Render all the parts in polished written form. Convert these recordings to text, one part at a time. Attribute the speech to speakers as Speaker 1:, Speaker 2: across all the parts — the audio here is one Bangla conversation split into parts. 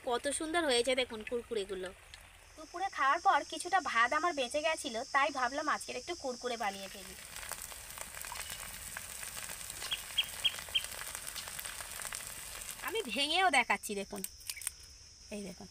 Speaker 1: কত সুন্দর হয়েছে দেখুন কুরকুরেগুলো।
Speaker 2: দুপুরে খাওয়ার পর কিছুটা ভাত আমার বেঁচে গেছিল, তাই ভাবলাম আজকের একটু কুরকুরে বানিয়ে ফেলি।
Speaker 1: আমি ভেঙেও দেখাচ্ছি, দেখুন এই দেখুন।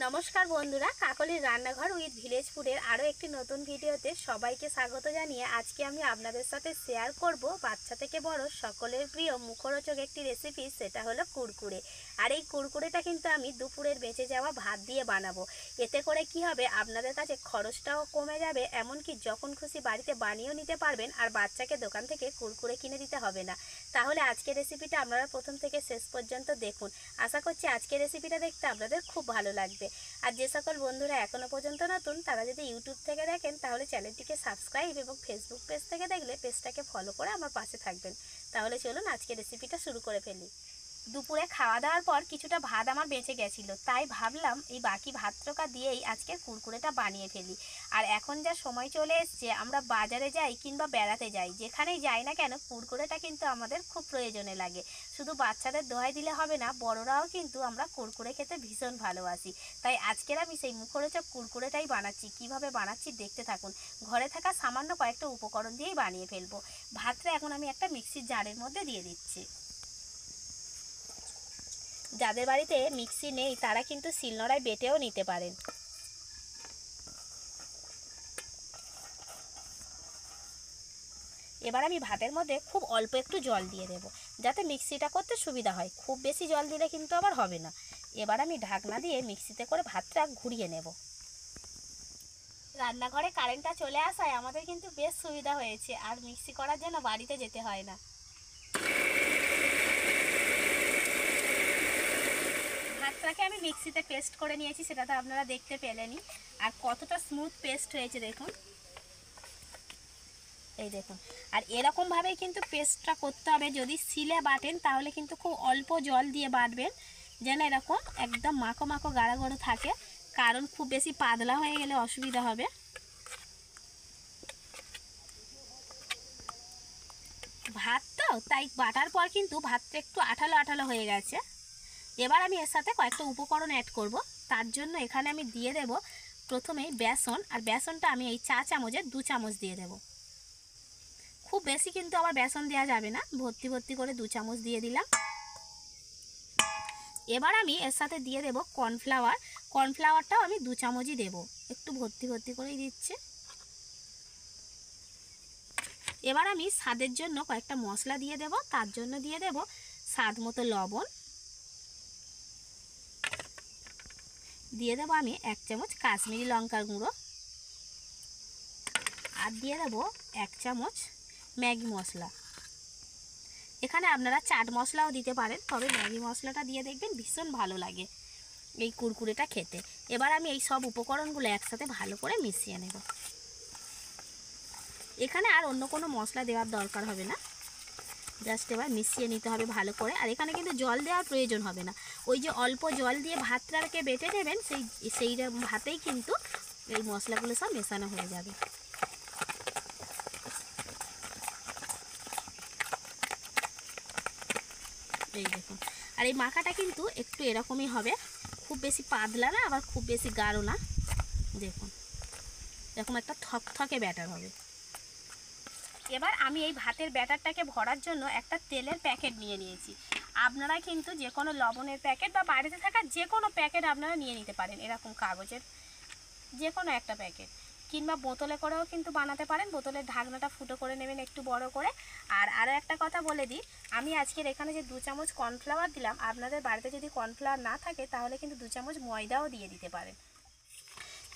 Speaker 2: নমস্কার বন্ধুরা, কাকলির রান্নাঘর উইথ ভিলেজ ফুডের আরও একটি নতুন ভিডিওতে সবাইকে স্বাগত জানিয়ে আজকে আমি আপনাদের সাথে শেয়ার করব বাচ্চা থেকে বড় সকলের প্রিয় মুখরোচক একটি রেসিপি, সেটা হলো কুরকুরে। আর এই কুরকুরেটা কিন্তু আমি দুপুরের বেঁচে যাওয়া ভাত দিয়ে বানাবো। এতে করে কি হবে, আপনাদের কাছে খরচটাও কমে যাবে, এমনকি যখন খুশি বাড়িতে বানিয়েও নিতে পারবেন, আর বাচ্চাকে দোকান থেকে কুরকুরে কিনে দিতে হবে না। তাহলে আজকের রেসিপিটা আপনারা প্রথম থেকে শেষ পর্যন্ত দেখুন। আশা করছি আজকের রেসিপিটা দেখতে আপনাদের খুব ভালো লাগবে। আর যে সকল বন্ধুরা এখনো পর্যন্ত নতুন, তারা যদি ইউটিউব থেকে দেখেন তাহলে চ্যানেলটিকে সাবস্ক্রাইব, এবং ফেসবুক পেজ থেকে দেখলে পেজটাকে ফলো করে আমার পাশে থাকবেন। তাহলে চলুন আজকে রেসিপিটা শুরু করে ফেলি। দুপুরে খাওয়া দাওয়ার পর কিছুটা ভাত আমার বেঁচে গেছিল, তাই ভাবলাম এই বাকি ভাতটা দিয়েই আজকের কুরকুরেটা বানিয়ে ফেলি। আর এখন যা সময় চলে এসছে, আমরা বাজারে যাই কিংবা বেড়াতে যাই, যেখানেই যাই না কেন কুরকুরেটা কিন্তু আমাদের খুব প্রয়োজনে লাগে। শুধু বাচ্চাদের দোহাই দিলে হবে না, বড়রাও কিন্তু আমরা কুরকুরে খেতে ভীষণ ভালোবাসি। তাই আজকের আমি সেই মুখরোচক কুরকুরেটাই বানাচ্ছি। কিভাবে বানাচ্ছি দেখতে থাকুন। ঘরে থাকা সামান্য কয়েকটা উপকরণ দিয়েই বানিয়ে ফেলবো। ভাতটা এখন আমি একটা মিক্সির জারের মধ্যে দিয়ে দিচ্ছি। যাদের বাড়িতে মিক্সি নেই তারা কিন্তু শিলনোড়ায় বেটেও নিতে পারেন। এবার আমি ভাতের মধ্যে খুব অল্প একটু জল দিয়ে দেব, যাতে মিক্সিটা করতে সুবিধা হয়। খুব বেশি জল দিলে কিন্তু আবার হবে না। এবার আমি ঢাকনা দিয়ে মিক্সিতে করে ভাতটা ঘুরিয়ে নেব। রান্নাঘরে কারেন্টটা চলে আসায় আমাদের কিন্তু বেশ সুবিধা হয়েছে, আর মিক্সি করার জন্য বাড়িতে যেতে হয় না। ভাতটাকে আমি মিক্সিতে পেস্ট করে নিয়েছি, সেটা তো আপনারা দেখতে পেলেনই। আর কতটা স্মুথ পেস্ট হয়েছে দেখুন, এই দেখুন। আর এরকমভাবেই কিন্তু পেস্টটা করতে হবে। যদি শিলে বাটেন তাহলে কিন্তু খুব অল্প জল দিয়ে বাটবেন, যেন এরকম একদম মাখো মাখো গাঢ় গাঢ় থাকে, কারণ খুব বেশি পাতলা হয়ে গেলে অসুবিধা হবে। ভাত তো তাই বাটার পর কিন্তু ভাতটা একটু আঠালো আঠালো হয়ে গেছে। এবার আমি এর সাথে কয়েকটা উপকরণ অ্যাড করব। তার জন্য এখানে আমি দিয়ে দেব প্রথমেই বেসন। আর বেসনটা আমি এই চা চামচের 2 চামচ দিয়ে দেব। খুব বেশি কিন্তু আবার বেসন দেওয়া যাবে না, ভর্তি ভর্তি করে 2 চামচ দিয়ে দিলাম। এবার আমি এর সাথে দিয়ে দেব কর্নফ্লাওয়ার। কর্নফ্লাওয়ারটাও আমি 2 চামচই দেব, একটু ভর্তি ভর্তি করেই দিচ্ছি। এবার আমি স্বাদের জন্য কয়েকটা মশলা দিয়ে দেব। তার জন্য দিয়ে দেব স্বাদ মতো লবণ, দিয়ে দেবো আমি 1 চামচ কাশ্মীরি লঙ্কার গুঁড়ো, আর দিয়ে দেবো 1 চামচ ম্যাগি মশলা। এখানে আপনারা চাট মশলাও দিতে পারেন, তবে ম্যাগি মশলাটা দিয়ে দেখবেন ভীষণ ভালো লাগে এই কুরকুরেটা খেতে। এবার আমি এই সব উপকরণগুলো একসাথে ভালো করে মিশিয়ে নেব। এখানে আর অন্য কোনো মশলা দেওয়ার দরকার হবে না, জাস্ট এবার মিশিয়ে নিতে হবে ভালো করে। আর এখানে কিন্তু জল দেওয়ার প্রয়োজন হবে না, ওই যে অল্প জল দিয়ে ভাতটাকে বেটে নেবেন, সেই ভাতেই কিন্তু এই মশলাগুলো সব মেশানো হয়ে যাবে। এই দেখুন। আর এই মাখাটা কিন্তু একটু এরকমই হবে, খুব বেশি পাতলা না, আবার খুব বেশি গাঢ় না। দেখুন এরকম একটা থকথকে ব্যাটার হবে। এবার আমি এই ভাতের ব্যাটারটাকে ভরার জন্য একটা তেলের প্যাকেট নিয়ে নিয়েছি। আপনারা কিন্তু যে কোনো লবণের প্যাকেট বা বাড়িতে থাকা যে কোনো প্যাকেট আপনারা নিয়ে নিতে পারেন, এরকম কাগজের যে কোনো একটা প্যাকেট, কিংবা বোতলে করেও কিন্তু বানাতে পারেন। বোতলের ঢাকনাটা ফুটো করে নেবেন একটু বড় করে। আর আরও একটা কথা বলে দিই, আমি আজকের এখানে যে 2 চামচ কর্নফ্লাওয়ার দিলাম, আপনাদের বাড়িতে যদি কর্নফ্লাওয়ার না থাকে তাহলে কিন্তু 2 চামচ ময়দাও দিয়ে দিতে পারেন।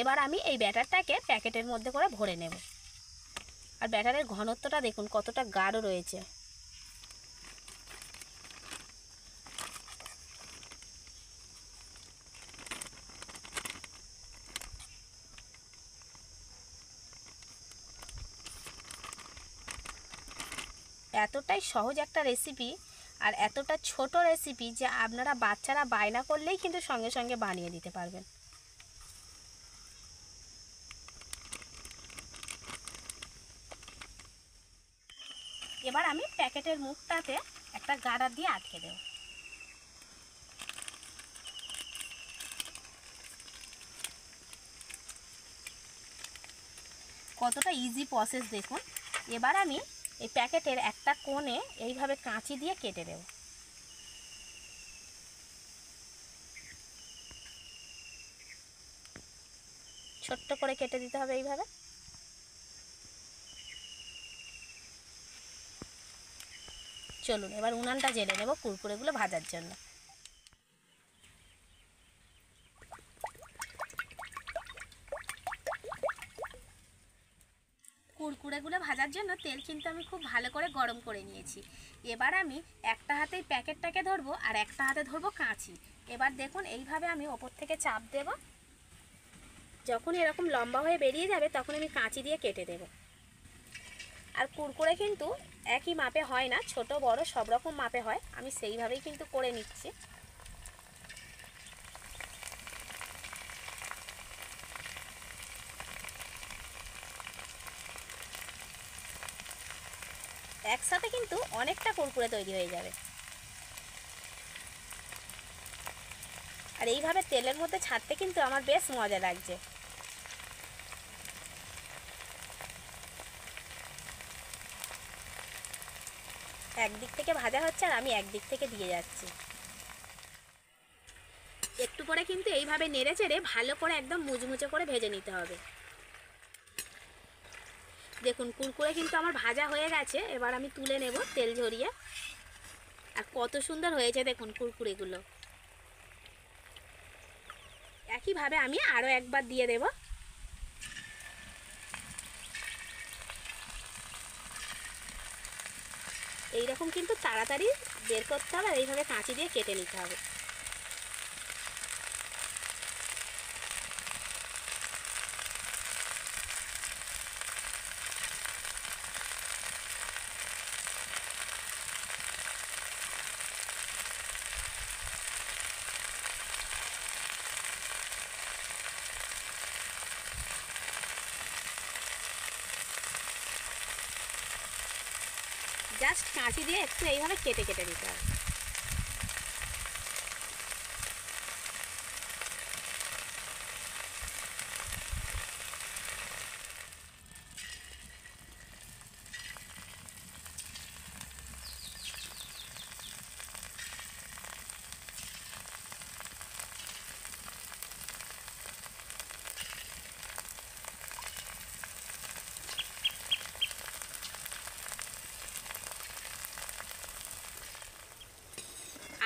Speaker 2: এবার আমি এই ব্যাটারটাকে প্যাকেটের মধ্যে করে ভরে নেব। আর ব্যাটারের ঘনত্বটা দেখুন কতটা গাঢ় রয়েছে। এতটাই সহজ একটা রেসিপি, আর এতটা ছোট রেসিপি যে আপনারা বাচ্চারা বায়না করলেই কিন্তু সঙ্গে সঙ্গে বানিয়ে দিতে পারবেন। এবার আমি প্যাকেটের মুখটাতে
Speaker 1: একটা গার্ডার দিয়ে আটকে দেব। কতটা ইজি প্রসেস দেখুন। এবার আমি এই প্যাকেটের একটা কোণে এইভাবে কাঁচি দিয়ে কেটে দেব। ছোট্ট করে কেটে দিতে হবে এইভাবে। চলুন এবার উনানটা জ্বেলে নেব কুরকুরেগুলো ভাজার জন্য। কুরকুরেগুলো ভাজার জন্য তেল কিন্তু আমি খুব ভালো করে গরম করে নিয়েছি। এবার আমি একটা হাতেই প্যাকেটটাকে ধরবো আর একটা হাতে ধরবো কাঁচি। এবার দেখুন এইভাবে আমি ওপর থেকে চাপ দেব। যখন এরকম লম্বা হয়ে বেরিয়ে যাবে তখন আমি কাঁচি দিয়ে কেটে দেব। আর কুরকুরে কিন্তু একই মাপে হয় না, ছোট বড় সব রকম মাপে হয়। আমি সেইভাবেই কিন্তু করে নিচ্ছি। একসাথে কিন্তু অনেকটা কুরকুরে তৈরি হয়ে যাবে। আর এইভাবে তেলের মধ্যে ছাড়তে কিন্তু আমার বেশ মজা লাগছে। একদিক থেকে ভাজা হচ্ছে আর আমি একদিক থেকে দিয়ে যাচ্ছি। একটু পরে কিন্তু এইভাবে নেড়ে চেড়ে ভালো করে একদম মুচমুচে করে ভেজে নিতে হবে। দেখুন কুরকুরে কিন্তু আমার ভাজা হয়ে গেছে। এবার আমি তুলে নেব তেল ঝরিয়ে। আর কত সুন্দর হয়েছে দেখুন কুরকুরেগুলো। একইভাবে আমি আরও একবার দিয়ে দেব। এইরকম কিন্তু তাড়াতাড়ি বের করতে হবে আর এইভাবে কাঁচি দিয়ে কেটে নিতে হবে। জাস্ট কাঁচি দিয়ে একটু এইভাবে কেটে কেটে দিতে হবে।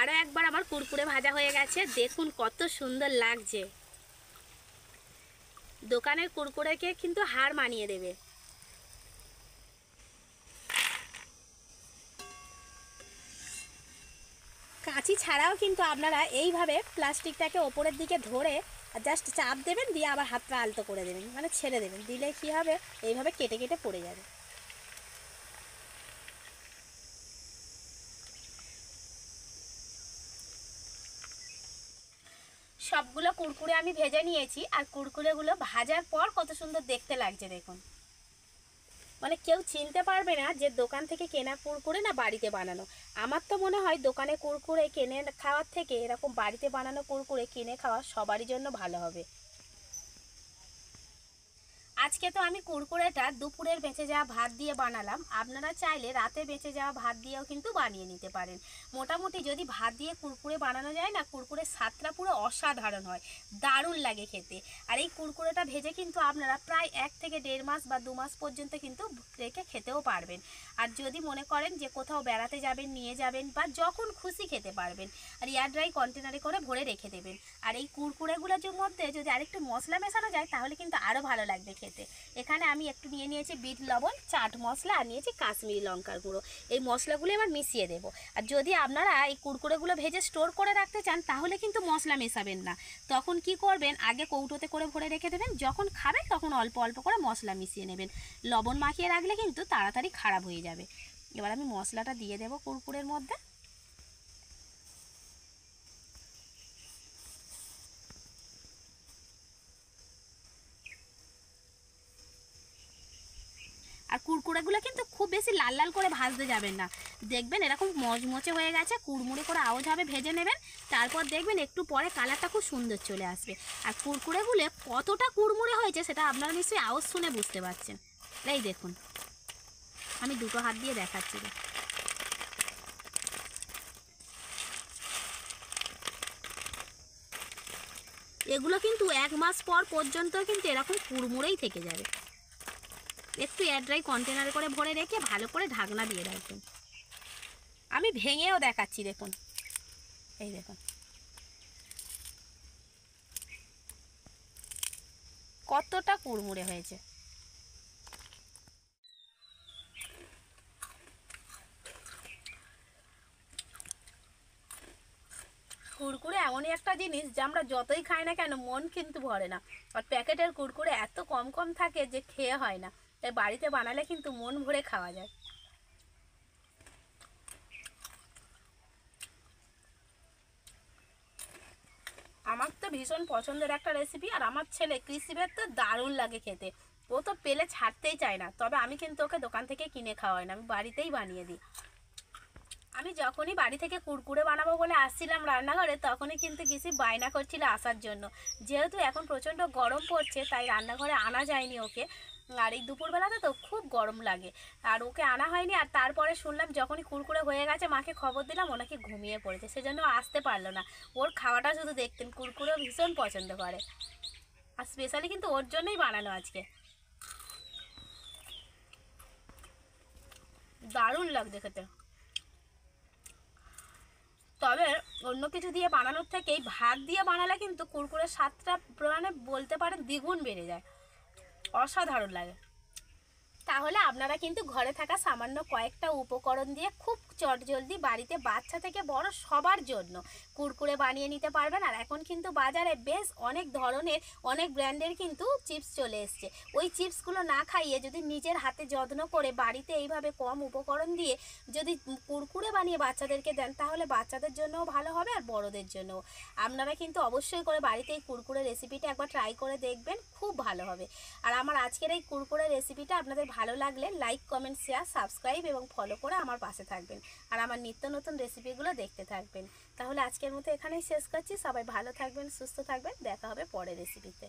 Speaker 1: আরও একবার আমার কুরকুরে ভাজা হয়ে গেছে। দেখুন কত সুন্দর লাগছে। দোকানের কুরকুরেকে কিন্তু হার মানিয়ে দেবে। কাঁচি ছাড়াও কিন্তু আপনারা এইভাবে প্লাস্টিকটাকে ওপরের দিকে ধরে জাস্ট চাপ দেবেন, দিয়ে আবার হাতটা আলতো করে দেবেন, মানে ছেড়ে দেবেন। দিলে কি হবে, এইভাবে কেটে কেটে পড়ে যাবে। সবগুলো কুরকুরে আমি ভেজে নিয়েছি। আর কুরকুরেগুলো ভাজার পর কত সুন্দর দেখতে লাগছে দেখুন। মানে কেউ চিনতে পারবে না যে দোকান থেকে কেনা কুরকুরে না বাড়িতে বানানো। আমার তো মনে হয় দোকানে কুরকুরে কিনে খাওয়ার থেকে এরকম বাড়িতে বানানো কুরকুরে কিনে খাওয়া সবারই জন্য ভালো হবে। আজকে তো আমি কুরকুরেটা দুপুরের বেঁচে যাওয়া ভাত দিয়ে বানালাম। আপনারা চাইলে রাতে বেঁচে যাওয়া ভাত দিয়েও কিন্তু বানিয়ে নিতে পারেন। মোটামুটি যদি ভাত দিয়ে কুরকুরে বানানো যায় না, কুরকুরের স্বাদটা পুরো অসাধারণ হয়, দারুণ লাগে খেতে। আর এই কুরকুরেটা ভেজে কিন্তু আপনারা প্রায় 1 থেকে 1.5 মাস বা 2 মাস পর্যন্ত কিন্তু রেখে খেতেও পারবেন। আর যদি মনে করেন যে কোথাও বেড়াতে যাবেন, নিয়ে যাবেন বা যখন খুশি খেতে পারবেন। আর এয়ার ড্রাই কন্টেনারে করে ভরে রেখে দেবেন। আর এই কুরকুরেগুলোর মধ্যে যদি আরেকটু মশলা মেশানো যায় তাহলে কিন্তু আরও ভালো লাগবে খেতে। এখানে আমি একটু নিয়ে নিয়েছি বিট লবণ, চাট মশলা আর নিয়েছি কাশ্মীরি লঙ্কার গুঁড়ো। এই মশলাগুলো এবার মিশিয়ে দেবো। আর যদি আপনারা এই কুরকুরেগুলো ভেজে স্টোর করে রাখতে চান তাহলে কিন্তু মশলা মেশাবেন না। তখন কি করবেন, আগে কৌটোতে করে ভরে রেখে দেবেন, যখন খাবেন তখন অল্প অল্প করে মশলা মিশিয়ে নেবেন। লবণ মাখিয়ে রাখলে কিন্তু তাড়াতাড়ি খারাপ হয়ে যাবে। এবার আমি মশলাটা দিয়ে দেবো কুরকুরের মধ্যে। আর কুরকুরেগুলো কিন্তু খুব বেশি লাল লাল করে ভাজতে যাবেন না, দেখবেন এরকম মচমচে হয়ে গেছে, কুড়মুড়ে করে আওয়াজ হবে, ভেজে নেবেন। তারপর দেখবেন একটু পরে কালারটা খুব সুন্দর চলে আসবে। আর কুরকুরেগুলো কতটা কুড়মুড়ে হয়েছে সেটা আপনারা নিশ্চয়ই আওয়াজ শুনে বুঝতে পারছেন। এই দেখুন, আমি দুটো হাত দিয়ে দেখাচ্ছি। এগুলো কিন্তু 1 মাস পর পর্যন্ত কিন্তু এরকম কুড়মুড়েই থেকে যাবে। একটু এয়ার ড্রাই কন্টেনারে করে ভরে রেখে ভালো করে ঢাকনা দিয়ে রাখবেন। আমি ভেঙেও দেখাচ্ছি, দেখুন, এই দেখুন কতটা কুড়মুড়ে হয়েছে। কুরকুরে এমনই একটা জিনিস যে আমরা যতই খাই না কেন মন কিন্তু ভরে না। আর প্যাকেটের কুরকুরে এত কম কম থাকে যে খেয়ে হয় না, তাই বাড়িতে বানালে কিন্তু মন ভরে খাওয়া যায়। আমার তো ভীষণ পছন্দের একটা রেসিপি, আর আমার ছেলে ক্রিসিবের তো দারুণ লাগে খেতে। ও তো পেলে ছাড়তেই চায় না, তবে আমি কিন্তু ওকে দোকান থেকে কিনে খাওয়াই না, আমি বাড়িতেই বানিয়ে দিই। আমি যখনই বাড়ি থেকে কুরকুরে বানাবো বলে আসছিলাম রান্নাঘরে, তখনই কিন্তু কিছু বায়না করছিল আসার জন্য। যেহেতু এখন প্রচণ্ড গরম পড়ছে তাই রান্নাঘরে আনা যায়নি ওকে। আর এই দুপুরবেলাতে তো খুব গরম লাগে, আর ওকে আনা হয়নি। আর তারপরে শুনলাম যখনই কুরকুরে হয়ে গেছে মাকে খবর দিলাম, ও নাকি ঘুমিয়ে পড়েছে, সেজন্য আসতে পারলো না। ওর খাওয়াটা শুধু দেখতেন, কুরকুরেও ভীষণ পছন্দ করে, আর স্পেশালি কিন্তু ওর জন্যই বানানো আজকে। দারুণ লাগছে খেতে। তবে অন্য কিছু দিয়ে বানানোর থেকেই ভাত দিয়ে বানালে কিন্তু কুরকুরের স্বাদটা মানে বলতে পারেন দ্বিগুণ বেড়ে যায়, অসাধারণ লাগে। তাহলে আপনারা কিন্তু ঘরে থাকা সামান্য কয়েকটা উপকরণ দিয়ে খুব চটজলদি বাড়িতে বাচ্চা থেকে বড় সবার জন্য কুরকুরে বানিয়ে নিতে পারবেন। আর এখন কিন্তু বাজারে বেশ অনেক ধরনের অনেক ব্র্যান্ডের কিন্তু চিপস চলে এসছে। ওই চিপসগুলো না খাইয়ে যদি নিজের হাতে যত্ন করে বাড়িতে এইভাবে কম উপকরণ দিয়ে যদি কুরকুরে বানিয়ে বাচ্চাদেরকে দেন, তাহলে বাচ্চাদের জন্যও ভালো হবে আর বড়দের জন্যও। আপনারা কিন্তু অবশ্যই করে বাড়িতে এই কুরকুরে রেসিপিটা একবার ট্রাই করে দেখবেন, খুব ভালো হবে। আর আমার আজকের এই কুরকুরে রেসিপিটা আপনাদের ভালো লাগলে লাইক, কমেন্ট, শেয়ার, সাবস্ক্রাইব এবং ফলো করে আমার পাশে থাকবেন, আর আমার নিত্য নতুন রেসিপিগুলো দেখতে থাকবেন। তাহলে আজকের মতো এখানেই শেষ করছি। সবাই ভালো থাকবেন, সুস্থ থাকবেন, দেখা হবে পরের রেসিপিতে।